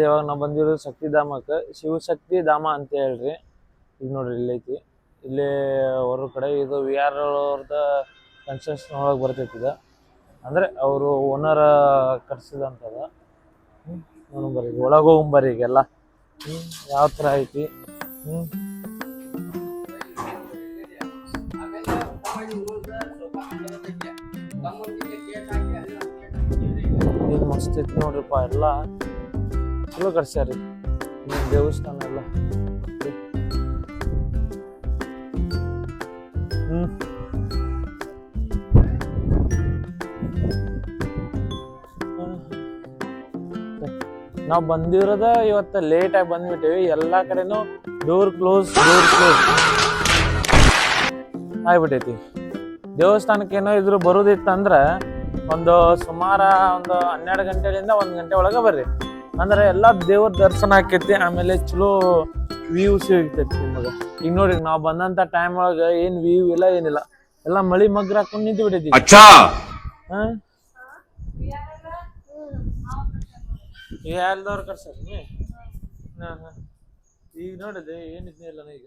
ಇವಾಗ ನಾವು ಬಂದಿರೋದು ಶಕ್ತಿಧಾಮಕ್ಕೆ, ಶಿವಶಕ್ತಿ ಧಾಮ ಅಂತ ಹೇಳ್ರಿ. ಈಗ ನೋಡ್ರಿ ಇಲ್ಲೈತಿ, ಇಲ್ಲೇ ಹೊರ ಕಡೆ ಇದು ವಿ ಆರ್ ಅವ್ರದ ಕನ್ಸ್ಟ್ರಕ್ಷನ್ ಒಳಗೆ ಬರ್ತೈತಿ ಇದು. ಅಂದ್ರೆ ಅವರು ಓನರ್ ಕಟ್ಸಿದಂಥದ. ನೋಡ್ಬರ್ರಿ ಒಳಗೆ ಹೋಗ್ಬರ್ರಿ ಈಗೆಲ್ಲ ಯಾವ ಥರ ಐತಿ. ಏನು ಮಸ್ತ್ ಐತಿ ನೋಡ್ರಿಪ್ಪ, ಎಲ್ಲ ಚಲೋ ಕಟ್ಸ್ಯಾರಿ ದೇವಸ್ಥಾನ ಎಲ್ಲ. ನಾವು ಬಂದಿರೋದ ಇವತ್ತು ಲೇಟ್ ಆಗಿ ಬಂದ್ಬಿಟ್ಟಿವಿ. ಎಲ್ಲಾ ಕಡೆನೂ ಡೋರ್ ಕ್ಲೋಸ್ ಆಗ್ಬಿಟ್ಟೈತಿ. ದೇವಸ್ಥಾನಕ್ಕೆ ಏನೋ ಇದ್ರು ಬರೋದಿತ್ತಂದ್ರ ಸುಮಾರ ಒಂದು 12 ಗಂಟೆಯಿಂದ 1 ಗಂಟೆ ಒಳಗೆ ಬರ್ರಿ. ಅಂದ್ರೆ ಎಲ್ಲಾ ದೇವ್ರ ದರ್ಶನ ಆಕೈತಿ, ಆಮೇಲೆ ಚಲೋ ವ್ಯೂ ಸಿಗ್ತೈತಿ ನಿಮಗೆ. ಈಗ ನೋಡ್ರಿ ನಾವ್ ಬಂದಂತ ಟೈಮ್ ಒಳಗ ಏನ್ ವ್ಯೂ ಇಲ್ಲ, ಏನಿಲ್ಲ, ಎಲ್ಲಾ ಮಳಿ ಮಗ್ರ ಹಾಕೊಂಡ್ ನಿಂತು ಬಿಟ್ಟೈತಿ. ಯಾರ್ದವ್ರು ಕಟ್ಸಾರ ಈಗ ನೋಡಿದೆ ಏನಿದ್ನೇ ಇಲ್ಲ ಈಗ.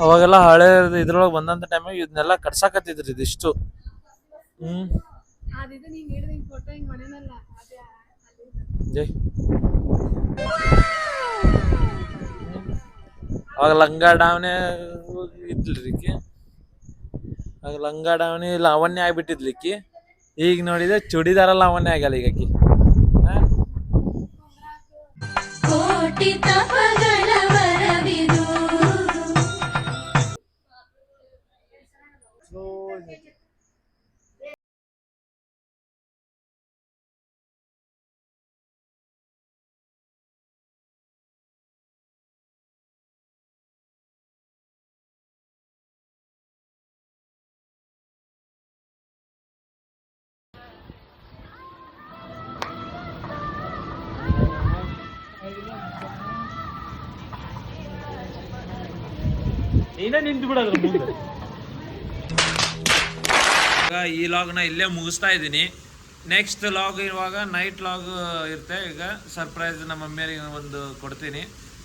ಅವಾಗೆಲ್ಲ ಹಳೆ ಇದ್ರೊಳಗೆ ಬಂದಂತ ಟೈಮಿಗೆ ಇದನ್ನೆಲ್ಲ ಕಟ್ಸಾಕತ್ತಿದ್ರಿ ಇದಿಷ್ಟು. ಅವಾಗ ಲಂಗ ಡಾವಣೆ ಇದ್ಲಿಕ್ಕೆ, ಆಗ ಲಂಗ ಡಾವಣಿ ಲಾವಣ್ಯ ಆಗ್ಬಿಟ್ಟಿದ್ಲಿಕ್ಕಿ. ಈಗ ನೋಡಿದ್ರೆ ಚೂಡಿದಾರ ಲಾವಣ್ಯ ಆಗಲ್ಲ ಈಗ ಆಕಿ. ನೀನೇ ನಿಂತು ಬಿಡೋದ್ರ ಮುಂದೆ. ಈ ಲಾಗ್ನ ಇಲ್ಲೇ ಮುಗಿಸ್ತಾ ಇದ್ದೀನಿ. ನೆಕ್ಸ್ಟ್ ಲಾಗ್ ಇವಾಗ ನೈಟ್ ಲಾಗ್ ಇರುತ್ತೆ. ಈಗ ಸರ್ಪ್ರೈಸ್ ನಮ್ಮ ಮಮ್ಮಿಯರಿಗೆ ಒಂದು ಕೊಡ್ತೀನಿ.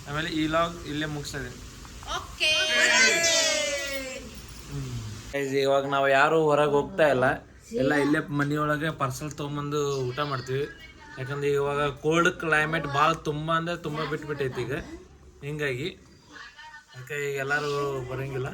ಆಮೇಲೆ ಈ ಲಾಗ್ ಇಲ್ಲೇ ಮುಗಿಸ್ತಾ ಇದ್ದೀನಿ. ಇವಾಗ ನಾವು ಯಾರು ಹೊರಗೆ ಹೋಗ್ತಾ ಇಲ್ಲ, ಎಲ್ಲ ಇಲ್ಲೇ ಮನೆಯೊಳಗೆ ಪಾರ್ಸಲ್ ತೊಗೊಂಬಂದು ಊಟ ಮಾಡ್ತೀವಿ. ಯಾಕಂದ್ರೆ ಇವಾಗ ಕೋಲ್ಡ್ ಕ್ಲೈಮೇಟ್ ಭಾಳ ತುಂಬ ಅಂದರೆ ತುಂಬ ಬಿಟ್ಬಿಟ್ಟೈತಿ ಈಗ. ಹಿಂಗಾಗಿ ಅದಕ್ಕೆ ಈಗ ಎಲ್ಲರೂ ಬರೋಂಗಿಲ್ಲ.